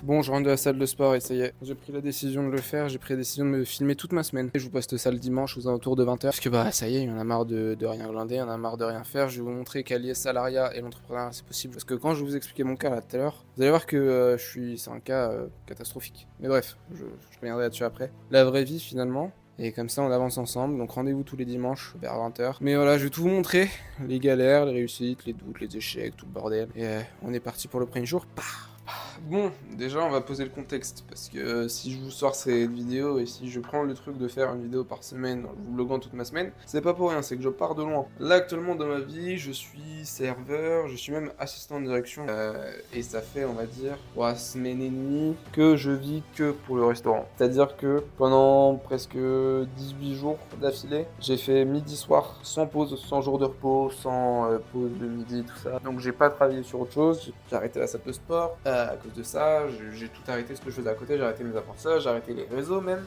Bon, je rentre de la salle de sport et ça y est, j'ai pris la décision de le faire, j'ai pris la décision de me filmer toute ma semaine. Et je vous poste ça le dimanche aux alentours de 20h. Parce que bah ça y est, il y en a marre de rien glander, il y en a marre de rien faire. Je vais vous montrer qu'allier salariat et l'entrepreneuriat c'est possible. Parce que quand je vous expliquais mon cas là tout à l'heure, vous allez voir que c'est un cas catastrophique. Mais bref, je reviendrai là-dessus après. La vraie vie finalement. Et comme ça on avance ensemble, donc rendez-vous tous les dimanches vers 20h. Mais voilà, je vais tout vous montrer, les galères, les réussites, les doutes, les échecs, tout le bordel. Et on est parti pour le premier jour. Bon, déjà on va poser le contexte, parce que si je vous sors cette vidéo et si je prends le truc de faire une vidéo par semaine en vous vloguant toute ma semaine, c'est pas pour rien, c'est que je pars de loin. Là actuellement dans ma vie, je suis serveur, je suis même assistant de direction, et ça fait on va dire 3 semaines et demie que je vis que pour le restaurant. C'est-à-dire que pendant presque 18 jours d'affilée, j'ai fait midi-soir sans pause, sans jour de repos, sans pause de midi, tout ça. Donc j'ai pas travaillé sur autre chose, j'ai arrêté la salle de sport, à cause de ça, j'ai tout arrêté ce que je faisais à côté, j'ai arrêté mes apprentissages, j'ai arrêté les réseaux même.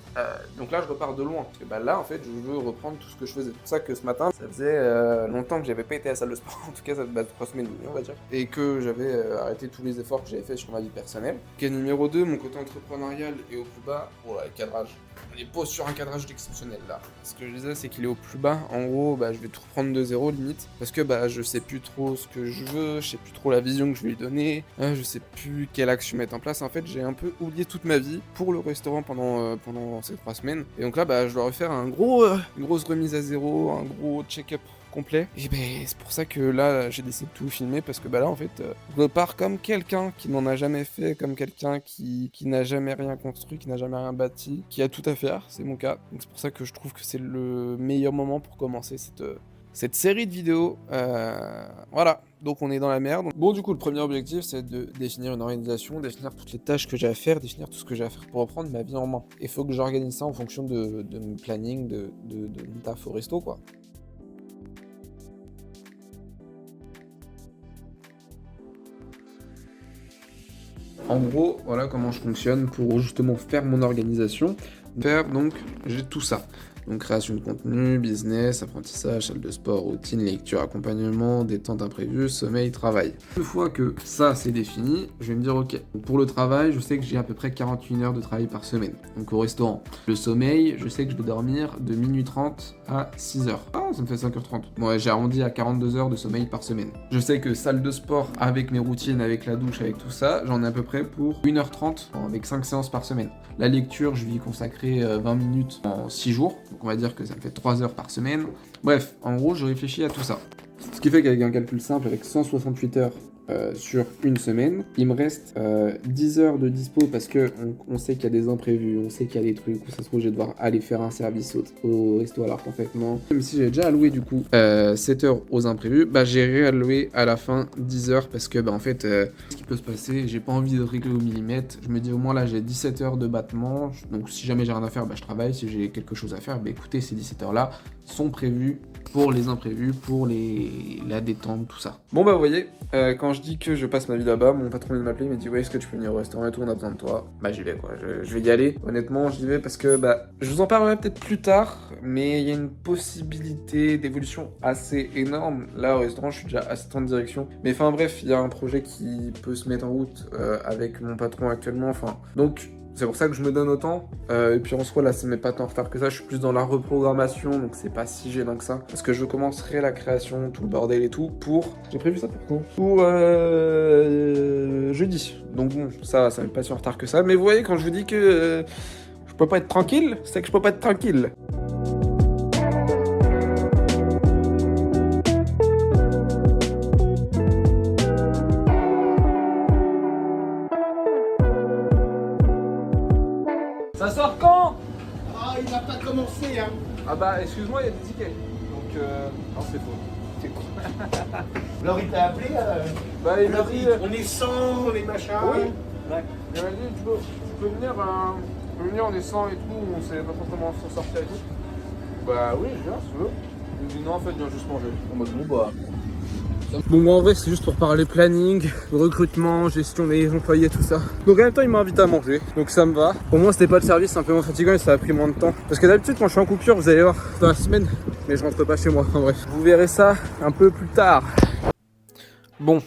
Donc là, je repars de loin. Parce que bah, là, en fait, je veux reprendre tout ce que je faisais. C'est pour ça que ce matin, ça faisait longtemps que j'avais pas été à la salle de sport. En tout cas, ça fait 3 semaines et demie, on va dire. Et que j'avais arrêté tous les efforts que j'avais fait sur ma vie personnelle. Cas numéro 2, mon côté entrepreneurial est au plus bas. Oh là, le cadrage. On est pas sur un cadrage exceptionnel là. Ce que je disais, c'est qu'il est au plus bas. En gros, bah, je vais tout reprendre de zéro limite. Parce que bah, je sais plus trop ce que je veux, je sais plus trop la vision que je vais lui donner, je sais plus quelle action mettre en place. En fait, j'ai un peu oublié toute ma vie pour le restaurant pendant ces 3 semaines. Et donc là, bah, je dois refaire une grosse remise à zéro, un gros check-up complet. Et ben c'est pour ça que là j'ai décidé de tout filmer parce que bah là en fait je repars comme quelqu'un qui n'en a jamais fait, comme quelqu'un qui n'a jamais rien construit, qui n'a jamais rien bâti, qui a tout à faire, c'est mon cas. Donc c'est pour ça que je trouve que c'est le meilleur moment pour commencer cette série de vidéos. Voilà, donc on est dans la merde. Bon, du coup, le premier objectif, c'est de définir une organisation, définir toutes les tâches que j'ai à faire, définir tout ce que j'ai à faire pour reprendre ma vie en main. Il faut que j'organise ça en fonction de mon planning, de mon taf au resto, quoi. En gros, voilà comment je fonctionne pour justement faire mon organisation. Donc, j'ai tout ça. Donc, création de contenu, business, apprentissage, salle de sport, routine, lecture, accompagnement, détente imprévue, sommeil, travail. Une fois que ça c'est défini, je vais me dire ok. Donc, pour le travail, je sais que j'ai à peu près 41 heures de travail par semaine. Donc au restaurant. Le sommeil, je sais que je vais dormir de minuit 30 à 6h. Ah, ça me fait 5h30. Bon, ouais, j'ai arrondi à 42 heures de sommeil par semaine. Je sais que salle de sport, avec mes routines, avec la douche, avec tout ça, j'en ai à peu près pour 1h30 avec 5 séances par semaine. La lecture, je vais y consacrer 20 minutes en 6 jours. Donc on va dire que ça me fait 3 heures par semaine. Bref, en gros, je réfléchis à tout ça. Ce qui fait qu'avec un calcul simple, avec 168 heures sur une semaine, il me reste 10 heures de dispo parce que on sait qu'il y a des imprévus, on sait qu'il y a des trucs où ça se trouve je vais devoir aller faire un service au resto alors qu'en fait non. Même si j'ai déjà alloué du coup 7 heures aux imprévus, bah j'ai réalloué à la fin 10 heures parce que bah en fait ce qui peut se passer, j'ai pas envie de régler au millimètre. Je me dis au moins là j'ai 17 heures de battement, donc si jamais j'ai rien à faire, bah je travaille, si j'ai quelque chose à faire, bah écoutez ces 17 heures là sont prévues pour les imprévus, pour la détente, tout ça. Bon bah vous voyez, quand je dis que je passe ma vie là-bas, mon patron vient de m'appeler, il m'a dit ouais est-ce que tu peux venir au restaurant et tout, on a besoin de toi. Bah j'y vais quoi, je vais y aller. Honnêtement j'y vais parce que bah je vous en parlerai peut-être plus tard, mais il y a une possibilité d'évolution assez énorme. Là au restaurant je suis déjà assistant de direction, mais enfin bref, il y a un projet qui peut se mettre en route avec mon patron actuellement, enfin donc c'est pour ça que je me donne autant. Et puis en soi, là, ça m'est pas tant en retard que ça. Je suis plus dans la reprogrammation, donc c'est pas si gênant que ça. Parce que je commencerai la création, tout le bordel et tout, pour... J'ai prévu ça pour quand? Pour jeudi. Donc bon, ça m'est pas si en retard que ça. Mais vous voyez, quand je vous dis que je peux pas être tranquille, c'est que je peux pas être tranquille. Ça sort quand? Ah, il va pas commencer, hein. Ah bah, excuse-moi, il y a des tickets. Donc, non, c'est faux. C'est quoi? Alors, il t'a appelé Bah, il m'a alors, dit... on est 100, on est machin. Oui. Ouais. Il m'a dit, tu peux venir, on est 100 et tout, on sait pas trop comment s'en sortir et tout. Bah oui, je viens, si tu veux. Il me dit non, en fait, viens juste manger. En mode, bon, bah... Bon, en vrai, c'est juste pour parler planning, recrutement, gestion des employés, tout ça. Donc, en même temps, il m'a invité à manger, donc ça me va. Pour moi, c'était pas le service un peu moins fatigant et ça a pris moins de temps. Parce que d'habitude, quand je suis en coupure, vous allez voir dans la semaine, mais je rentre pas chez moi. En bref, vous verrez ça un peu plus tard. Bon,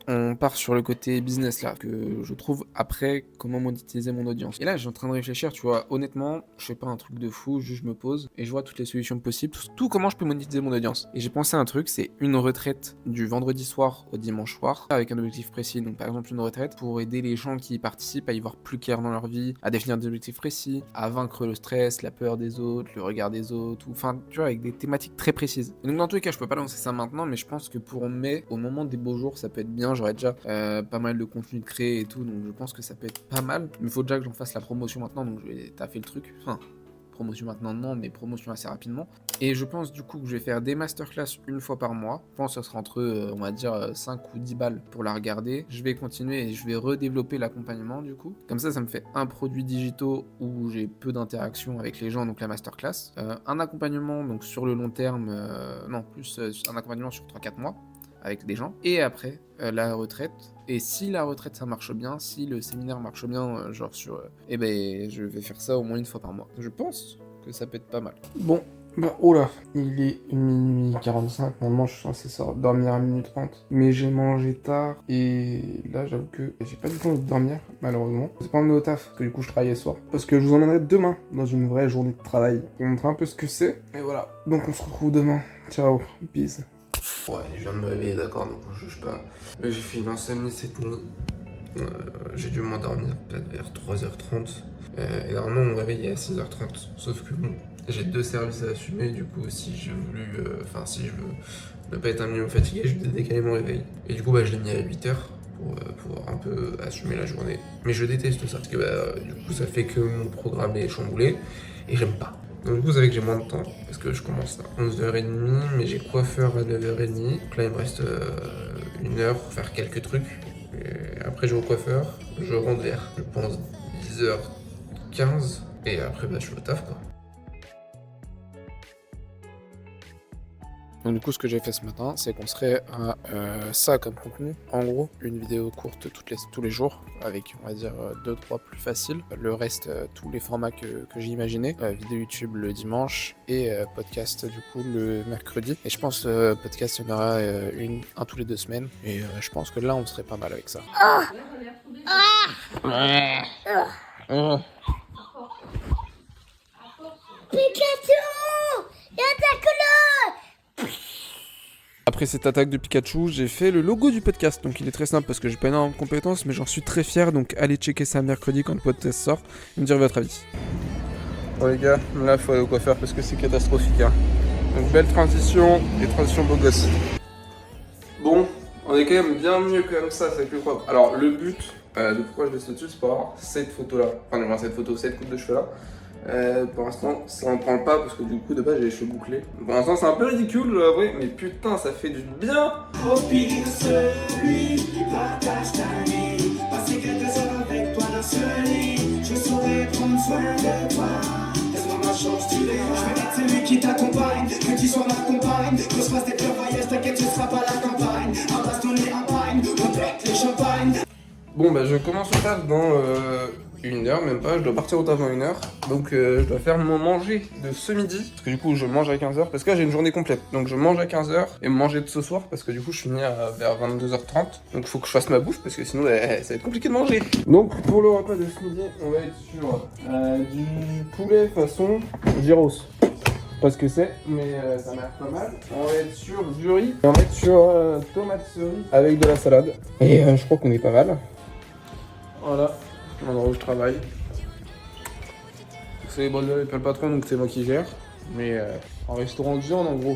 on part sur le côté business là, que je trouve après comment monétiser mon audience. Et là, je suis en train de réfléchir, tu vois, honnêtement, je fais pas un truc de fou, juste je me pose et je vois toutes les solutions possibles, tout comment je peux monétiser mon audience. Et j'ai pensé à un truc, c'est une retraite du vendredi soir au dimanche soir, avec un objectif précis. Donc par exemple une retraite pour aider les gens qui y participent à y voir plus clair dans leur vie, à définir des objectifs précis, à vaincre le stress, la peur des autres, le regard des autres, ou enfin tu vois, avec des thématiques très précises. Et donc dans tous les cas, je peux pas lancer ça maintenant, mais je pense que pour mai, au moment des beaux jours, ça peut être bien. J'aurais déjà pas mal de contenu de créer et tout, donc je pense que ça peut être pas mal. Mais il faut déjà que j'en fasse la promotion maintenant, donc je vais taffer le truc. Enfin, promotion maintenant non, mais promotion assez rapidement. Et je pense du coup que je vais faire des masterclass une fois par mois. Je pense que ce sera entre, on va dire, 5 ou 10 balles pour la regarder. Je vais continuer et je vais redévelopper l'accompagnement du coup. Comme ça me fait un produit digitaux où j'ai peu d'interaction avec les gens, donc la masterclass. Un accompagnement donc sur le long terme, non, plus un accompagnement sur 3-4 mois avec des gens. Et après, la retraite. Et si la retraite ça marche bien, si le séminaire marche bien, genre sur... eh ben, je vais faire ça au moins une fois par mois. Je pense que ça peut être pas mal. Bon, bah, oh là, il est minuit 45. Normalement, je suis censé dormir à minuit 30. Mais j'ai mangé tard. Et là, j'avoue que j'ai pas du tout envie de dormir, malheureusement. C'est pas emmené au taf, parce que du coup, je travaillais ce soir. Parce que je vous emmènerai demain dans une vraie journée de travail. Pour vous montrer un peu ce que c'est. Et voilà. Donc, on se retrouve demain. Ciao, peace. Ouais, je viens de me réveiller, d'accord, donc je juge pas. Mais j'ai fait une insomnie cette nuit. J'ai dû m'endormir peut-être vers 3h30. Et normalement, mon réveil est à 6h30. Sauf que bon, j'ai 2 services à assumer. Du coup, si j'ai voulu. Si je veux ne pas être un minimum fatigué, je vais décaler mon réveil. Et du coup, bah, je l'ai mis à 8h pour un peu assumer la journée. Mais je déteste ça parce que du coup, ça fait que mon programme est chamboulé. Et j'aime pas. Donc du coup, vous savez que j'ai moins de temps, parce que je commence à 11h30, mais j'ai coiffeur à 9h30. Donc là, il me reste 1 heure pour faire quelques trucs. Et après, je vais au coiffeur, je rentre vers, je pense, 10h15. Et après, bah, je suis au taf, quoi. Donc du coup, ce que j'ai fait ce matin, c'est qu'on serait à ça comme contenu. En gros, une vidéo courte tous les jours, avec, on va dire, 2-3 plus faciles. Le reste, tous les formats que j'ai imaginés. Vidéo YouTube le dimanche et podcast, du coup, le mercredi. Et je pense podcast, il y en aura un tous les 2 semaines. Et je pense que là, on serait pas mal avec ça. Pikachu! Attaque-le! Après cette attaque de Pikachu, j'ai fait le logo du podcast. Donc il est très simple parce que j'ai pas énormément de compétences, mais j'en suis très fier. Donc allez checker ça mercredi quand le podcast sort et me dire votre avis. Bon les gars, là faut aller au coiffeur parce que c'est catastrophique. Hein. Donc belle transition et transition beau gosse. Bon, on est quand même bien mieux comme ça, c'est plus propre. Alors le but de pourquoi je laisse dessus, c'est pour avoir cette photo là. Enfin non, cette coupe de cheveux là. Pour l'instant, ça en prend pas parce que du coup, de base, j'ai les cheveux bouclés. Pour l'instant, c'est un peu ridicule, je l'avoue, mais putain, ça fait du bien. Profite de celui, partage ta vie. Passer quelques heures avec toi dans ce lit. Je saurais prendre soin de toi. Laisse-moi ma chance, tu verras. Je vais être celui qui t'accompagne, que tu sois ma compagne. Que je fasse des purs voyages, t'inquiète, ce sera pas la campagne. Un bastonnet, un pagne, on pète les champagnes. Bon, bah, je commence au taf dans 1 heure, même pas. Je dois partir au taf dans 1 heure. Donc, je dois faire mon manger de ce midi. Parce que du coup, je mange à 15h. Parce que là, j'ai une journée complète. Donc, je mange à 15h et manger de ce soir. Parce que du coup, je finis vers 22h30. Donc, il faut que je fasse ma bouffe. Parce que sinon, ça va être compliqué de manger. Donc, pour le repas de ce midi, on va être sur du poulet façon gyros. Pas ce que c'est, mais ça m'a l'air pas mal. On va être sur du riz. Et on va être sur tomate cerise avec de la salade. Et je crois qu'on est pas mal. Voilà, l'endroit où je travaille. C'est les bonnes nouvelles, pas le patron, donc c'est moi qui gère. Mais en restaurant de viande en gros.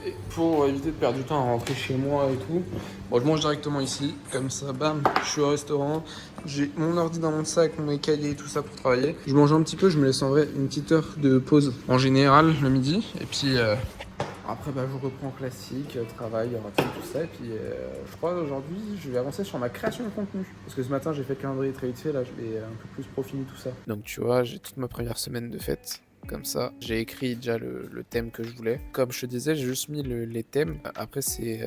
Et pour éviter de perdre du temps à rentrer chez moi et tout, bon, je mange directement ici, comme ça, bam, je suis au restaurant. J'ai mon ordi dans mon sac, mes cahiers et tout ça pour travailler. Je mange un petit peu, je me laisse en vrai une petite heure de pause en général le midi. Et puis après, bah, je reprends classique, travail, routine, tout ça. Et puis je crois aujourd'hui, je vais avancer sur ma création de contenu. Parce que ce matin, j'ai fait le calendrier très vite fait, là, je vais un peu plus peaufiner tout ça. Donc tu vois, j'ai toute ma première semaine de fête. comme ça. J'ai écrit déjà le thème que je voulais. Comme je te disais, j'ai juste mis les thèmes. Après, c'est...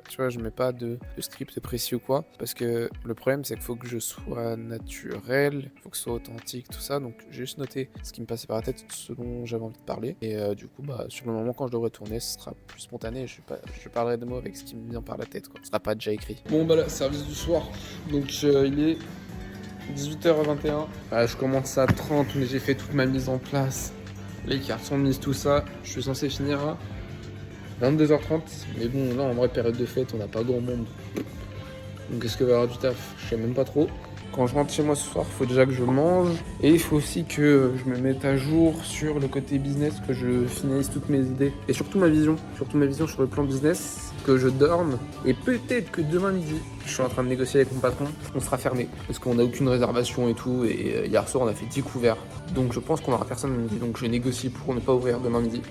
tu vois, je mets pas de script précis ou quoi. Parce que le problème, c'est qu'il faut que je sois naturel, il faut que ce soit authentique, tout ça. Donc, j'ai juste noté ce qui me passait par la tête, ce dont j'avais envie de parler. Et du coup, bah, sur le moment, quand je devrais tourner, ce sera plus spontané. Je parlerai de mots avec ce qui me vient par la tête, quoi. Ce sera pas déjà écrit. Bon, bah là, service du soir. Donc, il est 18h21. Ah, je commence à 30, mais j'ai fait toute ma mise en place. Les cartes sont mises, tout ça. Je suis censé finir à 22h30. Mais bon, là, en vrai, période de fête, on n'a pas grand monde. Donc, est-ce qu'il va y avoir du taf? Je sais même pas trop. Quand je rentre chez moi ce soir, il faut déjà que je mange. Et il faut aussi que je me mette à jour sur le côté business, que je finalise toutes mes idées. Et surtout ma vision. Surtout ma vision sur le plan business. Que je dorme. Et peut-être que demain midi, je suis en train de négocier avec mon patron, on sera fermé. Parce qu'on n'a aucune réservation et tout. Et hier soir, on a fait 10 couverts. Donc je pense qu'on aura personne midi. Donc je négocie pour ne pas ouvrir demain midi.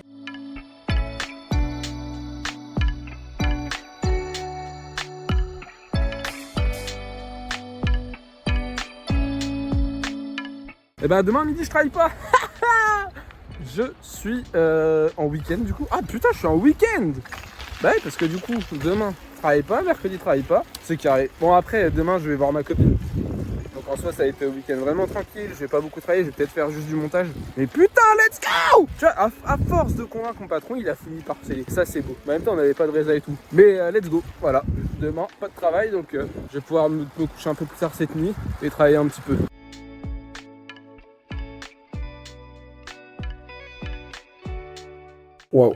Et ben demain midi je travaille pas. Je suis en week-end du coup. Ah putain, je suis en week-end. Bah oui, parce que du coup demain travaille pas, mercredi travaille pas, c'est carré. Bon après demain je vais voir ma copine. Donc en soi ça a été un week-end vraiment tranquille, je vais pas beaucoup travailler, je vais peut-être faire juste du montage. Mais putain, let's go. Tu vois, à force de convaincre mon patron, il a fini par sceller. Ça c'est beau. En même temps on n'avait pas de résa et tout. Mais let's go, voilà. Demain, pas de travail, donc je vais pouvoir me coucher un peu plus tard cette nuit et travailler un petit peu. Waouh.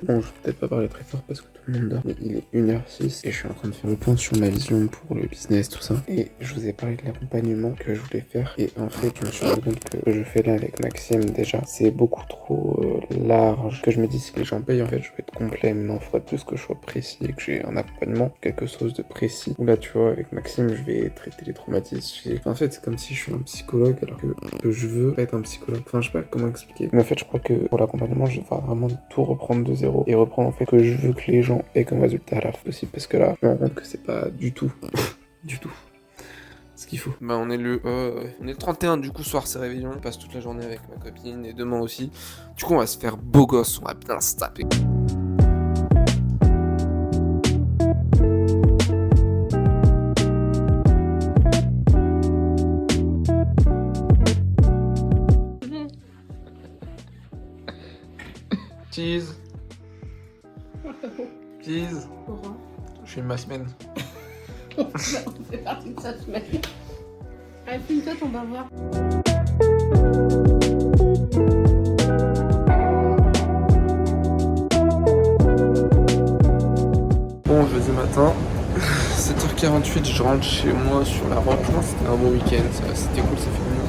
Bon, je vais peut-être pas parler très fort parce que tout le monde dort. Mais il est 1h06 et je suis en train de faire le point sur ma vision pour le business, tout ça. Et je vous ai parlé de l'accompagnement que je voulais faire. Et en fait, je me suis rendu compte que je fais là avec Maxime déjà, c'est beaucoup trop large. Que je me dis, si les gens payent, en fait, je vais être complet. Mais non, il faudrait plus que je sois précis et que j'ai un accompagnement, quelque chose de précis. Là, tu vois, avec Maxime, je vais traiter les traumatismes. En fait, c'est comme si je suis un psychologue alors que je veux pas être un psychologue. Enfin, je sais pas comment expliquer. Mais en fait, je crois que pour l'accompagnement, je vais vraiment tout reprendre de zéro et reprendre en fait que je veux que les gens aient comme résultat à la fin possible, parce que là je me rends compte que c'est pas du tout du tout ce qu'il faut. Bah on est le 31 du coup, soir c'est réveillon, on passe toute la journée avec ma copine et demain aussi. Du coup on va se faire beau gosse, on va bien se taper. Cheese. Cheese. Pourquoi? Je fais ma semaine. On fait partie de sa semaine. Allez, filme-toi ton bavoir. Bon, jeudi matin, 7h48, je rentre chez moi sur la route. Je pense que c'était un bon week-end, c'était cool, ça fait du bien.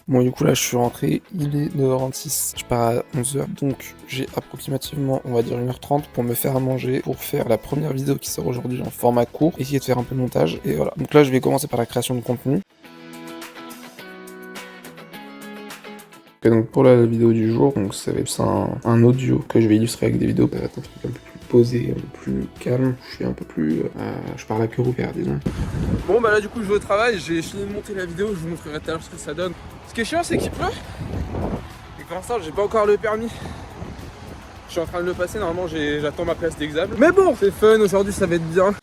Bon, du coup là je suis rentré, il est 9h26, je pars à 11h, donc j'ai approximativement, on va dire 1h30 pour me faire à manger, pour faire la première vidéo qui sort aujourd'hui en format court, essayer de faire un peu de montage, et voilà. Donc là je vais commencer par la création de contenu. Et donc pour la vidéo du jour, donc ça va être un audio que je vais illustrer avec des vidéos, ça va être un truc un peu plus posé, un peu plus calme, je suis un peu plus... je parle à cœur ouvert, disons. Bon bah là du coup je vais au travail, j'ai fini de monter la vidéo, je vous montrerai tout à l'heure ce que ça donne. Ce qui est chiant c'est qu'il pleut, et pour l'instant j'ai pas encore le permis. Je suis en train de le passer, normalement j'attends ma place d'examen. Mais bon, c'est fun, aujourd'hui ça va être bien.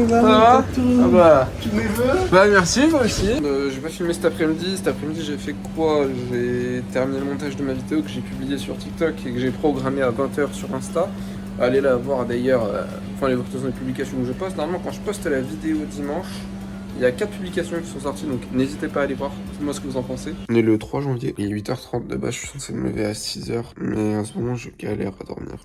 Ça va? Ah bah, Tous mes vœux. bah merci, moi aussi. J'ai pas filmé cet après-midi. Cet après-midi j'ai fait quoi? J'ai terminé le montage de ma vidéo que j'ai publiée sur TikTok et que j'ai programmé à 20h sur Insta. Allez la voir d'ailleurs, enfin les voir les publications où je poste. Normalement quand je poste la vidéo dimanche, il y a 4 publications qui sont sorties, donc n'hésitez pas à aller voir. Dites-moi ce que vous en pensez. On est le 3 janvier, il est 8h30 de base, je suis censé me lever à 6h, mais en ce moment je galère à dormir.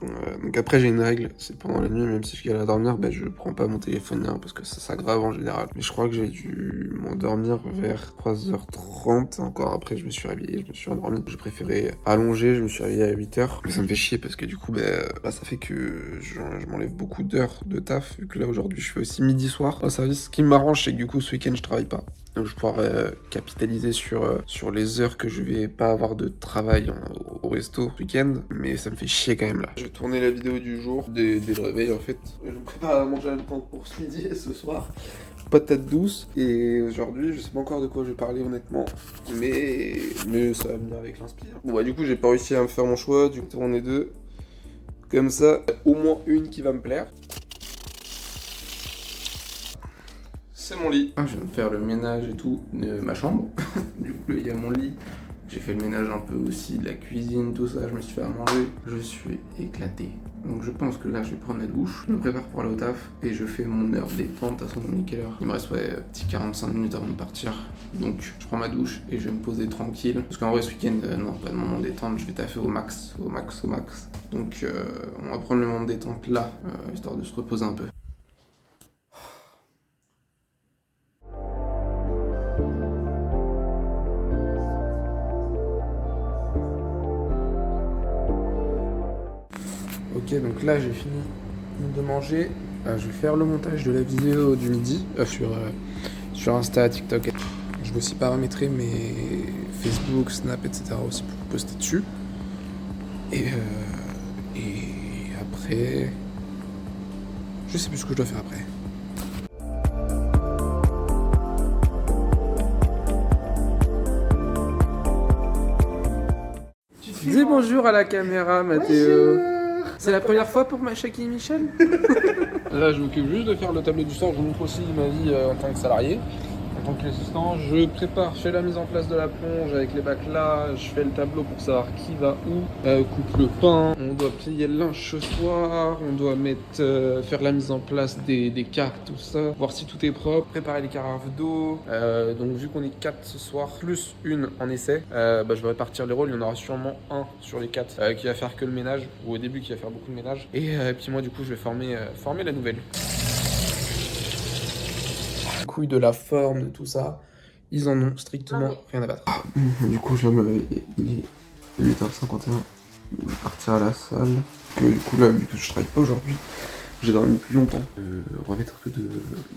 Donc après j'ai une règle, c'est pendant la nuit, même si je galère à dormir, bah, je prends pas mon téléphone hein, parce que ça s'aggrave en général. Mais je crois que j'ai dû m'endormir vers 3h30, encore après je me suis réveillé, je me suis endormi. J'ai préféré allonger, je me suis réveillé à 8h, mais ça me fait chier parce que du coup bah, ça fait que je m'enlève beaucoup d'heures de taf, vu que là aujourd'hui je fais aussi midi soir au service. Ce qui m'arrange c'est que du coup ce week-end je travaille pas. Donc je pourrais capitaliser sur les heures que je vais pas avoir de travail au resto ce week-end, mais ça me fait chier quand même là. Je vais tourner la vidéo du jour, dès le réveil en fait. Je me prépare à manger en même temps pour ce midi et ce soir. Patate douce, et aujourd'hui je sais pas encore de quoi je vais parler honnêtement, mais ça va venir avec l'inspire. Bon bah du coup j'ai pas réussi à me faire mon choix, du coup on est deux. Comme ça, au moins une qui va me plaire. C'est mon lit. Je viens de faire le ménage et tout de ma chambre. Du coup, il y a mon lit. J'ai fait le ménage un peu aussi de la cuisine, tout ça. Je me suis fait à manger. Je suis éclaté. Donc je pense que là, je vais prendre la douche. Je me prépare pour aller au taf et je fais mon heure détente. De toute façon, on est quelle heure? Il me reste petit 45 minutes avant de partir. Donc je prends ma douche et je vais me poser tranquille. Parce qu'en vrai, ce week-end, non, pas de moment détente. Je vais taffer au max. Donc on va prendre le moment de détente là, histoire de se reposer un peu. Ok, donc là j'ai fini de manger. Je vais faire le montage de la vidéo du midi sur Insta, TikTok. Je vais aussi paramétrer mes Facebook, Snap, etc. aussi pour poster dessus. Et après, je sais plus ce que je dois faire après. Dis bonjour à la caméra, Mathéo. C'est la première fois pour Machaki et Michel. Là, je m'occupe juste de faire le tableau du sort. Je vous montre aussi ma vie en tant que salarié. En tant qu'assistant, je fais la mise en place de la plonge avec les bacs là. Je fais le tableau pour savoir qui va où. Coupe le pain. On doit plier le linge ce soir. On doit faire la mise en place des cartes, tout ça. Voir si tout est propre. Préparer les carafes d'eau. Donc vu qu'on est 4 ce soir, plus une en essai, je vais répartir les rôles. Il y en aura sûrement un sur les 4 qui va faire que le ménage. Ou au début qui va faire beaucoup de ménage. Et puis moi du coup je vais former la nouvelle. Couilles de la forme, de tout ça, ils en ont strictement rien à battre. Du coup, je viens de me réveiller, il est 8h51, je vais partir à la salle. Du coup, là, vu que je travaille pas aujourd'hui, j'ai dormi plus longtemps. Remettre un peu de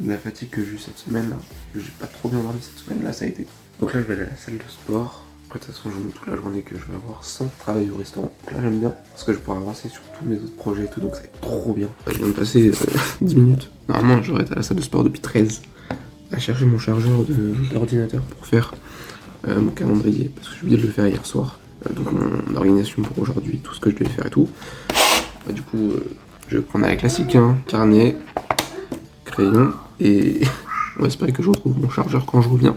la fatigue que j'ai eu cette semaine là. J'ai pas trop bien dormi cette semaine là, ça a été. Donc là, je vais aller à la salle de sport. Après, de toute façon, je vous toute la journée que je vais avoir sans travailler au restaurant. Donc là, j'aime bien parce que je pourrai avancer sur tous mes autres projets et tout, donc ça va être trop bien. Je viens de passer 10 minutes. Normalement, j'aurais été à la salle de sport depuis 13. À chercher mon chargeur d'ordinateur pour faire mon calendrier parce que j'ai oublié de le faire hier soir. Donc mon organisation pour aujourd'hui, tout ce que je devais faire et tout. Du coup, je vais prendre la classique, hein, carnet, crayon et on va espérer que je retrouve mon chargeur quand je reviens.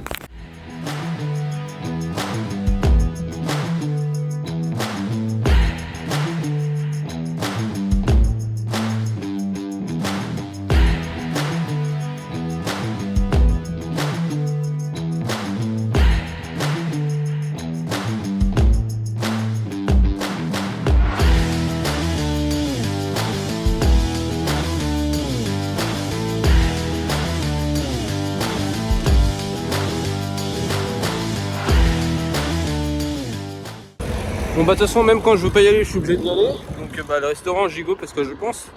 Bon bah de toute façon même quand je veux pas y aller je suis obligé d'y aller. Donc le restaurant j'y go parce que je pense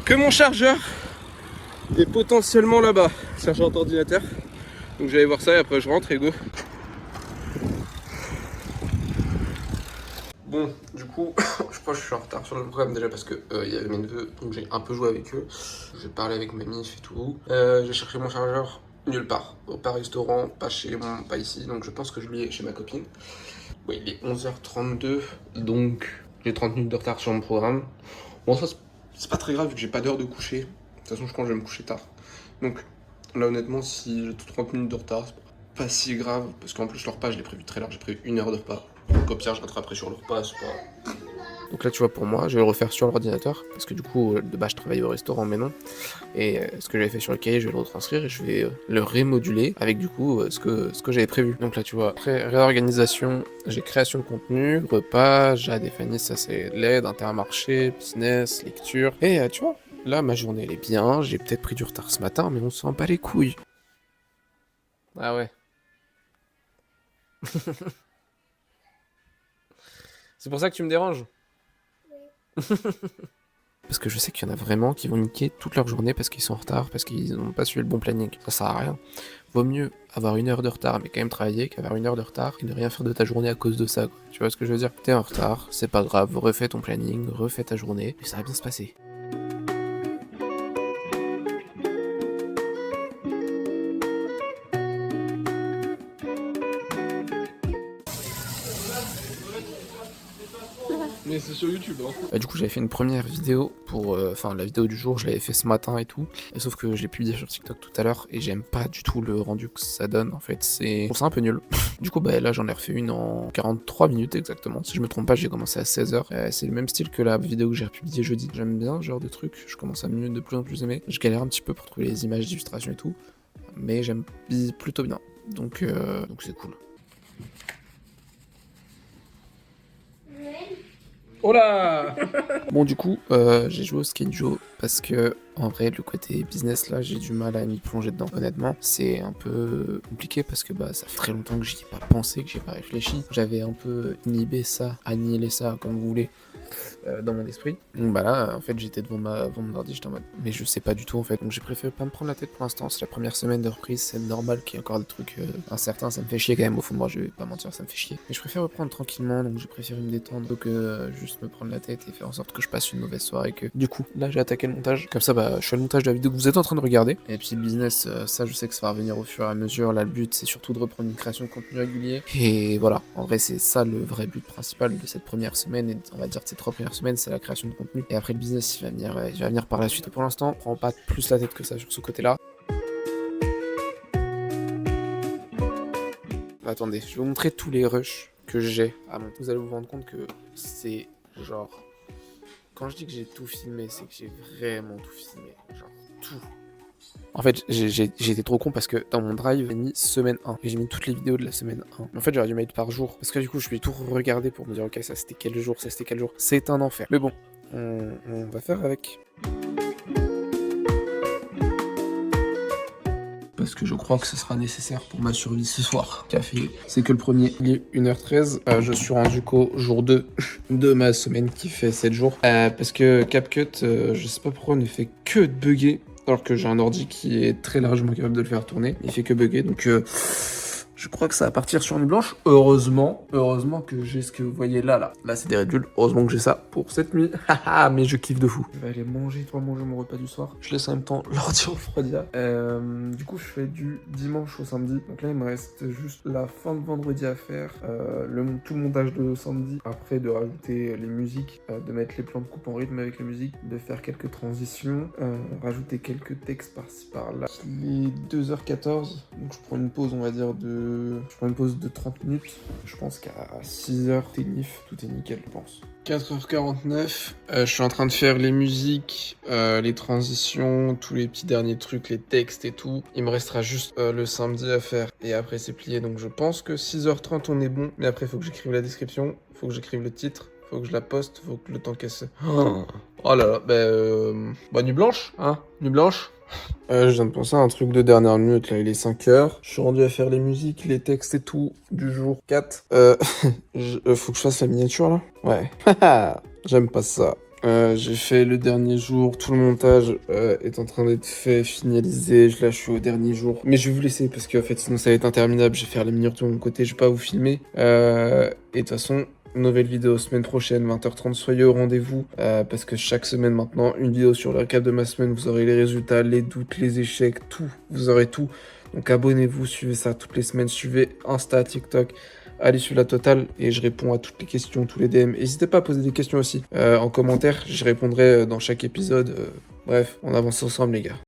que mon chargeur est potentiellement là-bas. Chargeur d'ordinateur. Donc j'allais voir ça et après je rentre et go. Bon du coup je crois que je suis en retard sur le programme déjà parce que il y avait mes neveux donc j'ai un peu joué avec eux. J'ai parlé avec mamie, fait tout. J'ai cherché mon chargeur nulle part. Pas restaurant, pas chez moi, pas ici. Donc je pense que je l'ai chez ma copine. Ouais, il est 11h32, donc j'ai 30 minutes de retard sur mon programme. Bon, ça, c'est pas très grave vu que j'ai pas d'heure de coucher. De toute façon, je pense que je vais me coucher tard. Donc là, honnêtement, si j'ai 30 minutes de retard, c'est pas si grave. Parce qu'en plus, le repas, je l'ai prévu très large. J'ai prévu 1 heure de repas. Donc au pire, je rattraperai sur le repas. Donc là, tu vois, pour moi, je vais le refaire sur l'ordinateur, parce que du coup, de base, je travaille au restaurant, mais non. Et ce que j'avais fait sur le cahier, je vais le retranscrire et je vais le remoduler avec du coup ce que j'avais prévu. Donc là, tu vois, après réorganisation, j'ai création de contenu, repas, Jade et Fanny, ça c'est l'aide, Intermarché, business, lecture. Et tu vois, là, ma journée elle est bien, j'ai peut-être pris du retard ce matin, mais on s'en bat les couilles. Ah ouais. C'est pour ça que tu me déranges? Parce que je sais qu'il y en a vraiment qui vont niquer toute leur journée parce qu'ils sont en retard, parce qu'ils n'ont pas suivi le bon planning. Ça sert à rien. Vaut mieux avoir 1 heure de retard mais quand même travailler qu'avoir 1 heure de retard et ne rien faire de ta journée à cause de ça, quoi. Tu vois ce que je veux dire? T'es en retard, c'est pas grave, refais ton planning, refais ta journée et ça va bien se passer. Mais c'est sur YouTube, hein. Du coup, j'avais fait une première vidéo pour. Enfin, la vidéo du jour, je l'avais fait ce matin et tout. Et sauf que je l'ai publié sur TikTok tout à l'heure et j'aime pas du tout le rendu que ça donne. En fait, je trouve ça un peu nul. Du coup, bah là, j'en ai refait une en 43 minutes exactement. Si je me trompe pas, j'ai commencé à 16h. C'est le même style que la vidéo que j'ai republiée jeudi. J'aime bien ce genre de truc. Je commence à mieux de plus en plus aimer. Je galère un petit peu pour trouver les images d'illustration et tout. Mais j'aime plutôt bien. Donc c'est cool. Oh là! Bon, du coup, j'ai joué au Skate-Jo parce que, en vrai, le côté business là, j'ai du mal à m'y plonger dedans. Honnêtement, c'est un peu compliqué parce que bah, ça fait très longtemps que j'y ai pas pensé, que j'ai pas réfléchi. J'avais un peu inhibé ça, annihilé ça, comme vous voulez, dans mon esprit. Donc bah là, en fait, j'étais devant mon ordi, j'étais en mode, mais je sais pas du tout en fait. Donc j'ai préféré pas me prendre la tête pour l'instant. C'est la première semaine de reprise, c'est normal qu'il y ait encore des trucs incertains. Ça me fait chier quand même, au fond de moi, je vais pas mentir, ça me fait chier. Mais je préfère reprendre tranquillement, donc j'ai préféré me détendre plutôt que juste me prendre la tête et faire en sorte que je passe une mauvaise soirée. Que du coup, là, j'ai attaqué le montage. Comme ça, bah, je fais le montage de la vidéo que vous êtes en train de regarder. Et puis le business, ça, je sais que ça va revenir au fur et à mesure. Là, le but, c'est surtout de reprendre une création de contenu régulier. Et voilà, en vrai, c'est ça le vrai but principal de cette première semaine et on va dire de ces 3 premières semaines, c'est la création de contenu. Et après, le business, il va venir par la suite. Et pour l'instant, prends pas plus la tête que ça sur ce côté-là. Attendez, je vais vous montrer tous les rushs que j'ai à monter. Vous allez vous rendre compte que c'est genre... Quand je dis que j'ai tout filmé, c'est que j'ai vraiment tout filmé. Genre tout. En fait, j'ai été trop con parce que dans mon drive, j'ai mis semaine 1. Et j'ai mis toutes les vidéos de la semaine 1. En fait, j'aurais dû mettre par jour. Parce que du coup, je vais tout regarder pour me dire, ok, ça c'était quel jour, ça c'était quel jour. C'est un enfer. Mais bon, on va faire avec. Parce que je crois que ce sera nécessaire pour ma survie ce soir. Café, c'est que le premier. Il est 1h13. Je suis rendu qu'au jour 2 de ma semaine qui fait 7 jours. Parce que CapCut, je sais pas pourquoi, ne fait que de bugger. Alors que j'ai un ordi qui est très largement capable de le faire tourner. Il fait que bugger. Donc je crois que ça va partir sur une blanche. Heureusement que j'ai ce que vous voyez là. Là, c'est des Red Bull. Heureusement que j'ai ça pour cette nuit. Haha, mais je kiffe de fou. Je vais aller manger mon repas du soir. Je laisse en même temps l'ordi refroidir. Du coup, je fais du dimanche au samedi. Donc là, il me reste juste la fin de vendredi à faire. Tout le montage de samedi. Après, de rajouter les musiques. De mettre les plans de coupe en rythme avec les musiques. De faire quelques transitions. Rajouter quelques textes par-ci par-là. Il est 2h14. Donc je prends une pause, on va dire, je prends une pause de 30 minutes. Je pense qu'à 6h, t'es nif. Tout est nickel, je pense. 4h49. Je suis en train de faire les musiques, les transitions, tous les petits derniers trucs, les textes et tout. Il me restera juste le samedi à faire. Et après, c'est plié. Donc je pense que 6h30, on est bon. Mais après, il faut que j'écrive la description. Il faut que j'écrive le titre. Faut que je la poste. Faut que le temps casse. Oh là là. Bah, nuit blanche, hein. Nuit blanche. Je viens de penser à un truc de dernière minute, là, il est 5h. Je suis rendu à faire les musiques, les textes et tout du jour 4. Faut que je fasse la miniature, là? Ouais. J'aime pas ça. J'ai fait le dernier jour, tout le montage est en train d'être fait, finalisé. Là, je suis au dernier jour. Mais je vais vous laisser parce qu'en fait, sinon ça va être interminable. Je vais faire les miniatures de mon côté, je vais pas vous filmer. Et de toute façon... Nouvelle vidéo semaine prochaine, 20h30, soyez au rendez-vous, parce que chaque semaine maintenant, une vidéo sur le récap de ma semaine, vous aurez les résultats, les doutes, les échecs, tout, vous aurez tout. Donc abonnez-vous, suivez ça toutes les semaines, suivez Insta, TikTok, allez suivre la totale, et je réponds à toutes les questions, tous les DM. N'hésitez pas à poser des questions aussi, en commentaire, j'y répondrai dans chaque épisode. Bref, on avance ensemble les gars.